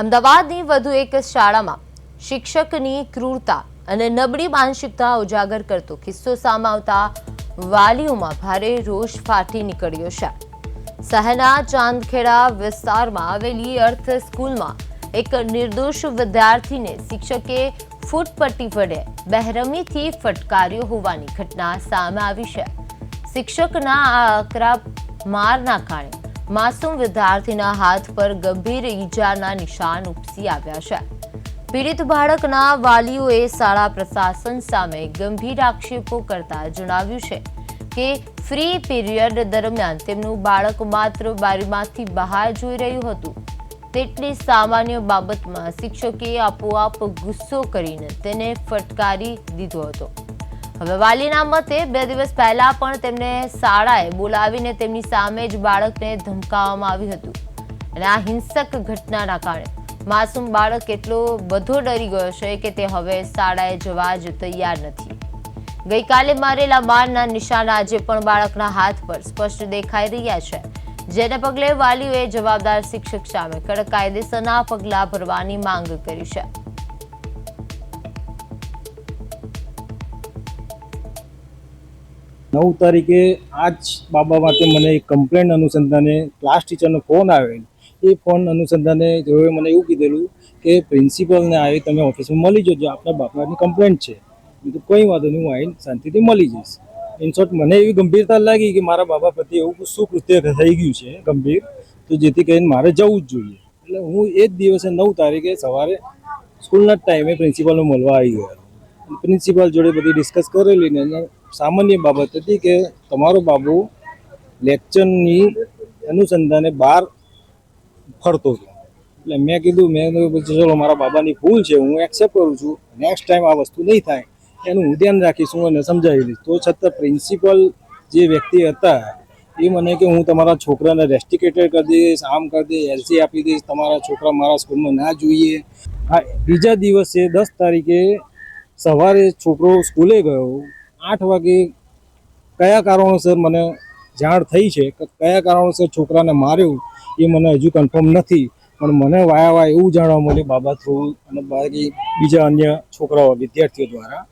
અમદાવાદની વધુ એક શાળામાં શિક્ષકની ક્રૂરતા અને નબળી માનસિકતા ઉજાગર કરતો કિસ્સો સામે આવતા વાલીઓમાં ભારે રોષ ફાટી નીકળ્યો છે। શહેરના ચાંદખેડા વિસ્તારમાં આવેલી અર્થ સ્કૂલમાં એક નિર્દોષ વિદ્યાર્થીને શિક્ષકે ફૂટપટ્ટી વડે બેરહમીથી ફટકાર્યો હોવાની ઘટના સામે આવી છે। શિક્ષકના આ આકરા મારના કારણે માસૂમ વિદ્યાર્થીના હાથ પર ગંભીર ઈજાના નિશાન ઉપસી આવ્યા છે। પીડિત બાળકના વાલીઓએ શાળા પ્રશાસન સામે ગંભીર આક્ષેપો કરતા જણાવ્યું છે કે ફ્રી પીરિયડ દરમિયાન તેમનું બાળક માત્ર બારીમાંથી બહાર જોઈ રહ્યું હતું, તેટલી સામાન્ય બાબતમાં શિક્ષકે આપોઆપ ગુસ્સો કરીને તેને ફટકારી દીધો હતો। હવે વાલીના મતે 2 દિવસ પહેલા પણ તેમને શાળાએ બોલાવીને તેમની સામે જ બાળકને ધમકાવવામાં આવ્યું હતું અને આ હિંસક ઘટનાના કારણે માસૂમ બાળક એટલો બધો ડરી ગયો છે કે તે હવે શાળાએ જવા જ તૈયાર નથી। ગઈકાલે મારેલા મારના નિશાન આજે પણ બાળકના હાથ પર સ્પષ્ટ દેખાઈ રહ્યા છે, જેને પગલે વાલીઓએ જવાબદાર શિક્ષક સામે કડક કાયદેસરના પગલાં ભરવાની માંગ કરી છે। 9 તારીખે આજ બાબતે મને એક કમ્પ્લેન્ટ અનુસંધાને ક્લાસ ટીચરનો ફોન આવેલ। એ ફોન અનુસંધાને તેઓએ મને એવું કીધેલું કે પ્રિન્સિપલને આવી તમે ઓફિસમાં મળી જજો, આપણા બાપાની કમ્પ્લેન્ટ છે। બીજું કોઈ વાંધો નહીં, હું આવીને શાંતિથી મળી જઈશ। ઇન શોર્ટ મને એવી ગંભીરતા લાગી કે મારા બાબા પ્રત્યે એવું શું કૃત્ય થઈ ગયું છે ગંભીર, તો જેથી કરીને મારે જવું જ જોઈએ। એટલે હું એ જ દિવસે 9 તારીખે સવારે સ્કૂલના જ ટાઈમે પ્રિન્સિપલને મળવા આવી ગયો। પ્રિન્સિપાલ જોડે બધી ડિસ્કસ કરેલી ને સામાન્ય બાબત હતી કે તમારો બાબુ લેક્ચરની અનુસંધાને બહાર ફરતો હતો। એટલે મેં કીધું ચલો મારા બાબાની ભૂલ છે, હું એક્સેપ્ટ કરું છું, નેક્સ્ટ ટાઈમ આ વસ્તુ નહીં થાય એનું હું ધ્યાન રાખીશું અને સમજાવી દઈશ। તો છતાં પ્રિન્સિપલ જે વ્યક્તિ હતા એ મને કે હું તમારા છોકરાને રેસ્ટિકેટેડ કરી દઈશ, આમ કરી દઈશ, એલસી આપી દઈશ, તમારા છોકરા મારા સ્કૂલમાં ના જોઈએ। હા, બીજા દિવસે 10 તારીખે સવારે છોકરો સ્કૂલે ગયો 8 વાગે, કયા કારણોસર મને જાણ થઈ છે કે કયા કારણોસર છોકરાને માર્યો એ મને હજુ કન્ફર્મ નથી, પણ મને વાયા એવું જાણવા મળ્યું બાબા થ્રુ અને બાકી બીજા અન્ય છોકરાઓ વિદ્યાર્થીઓ દ્વારા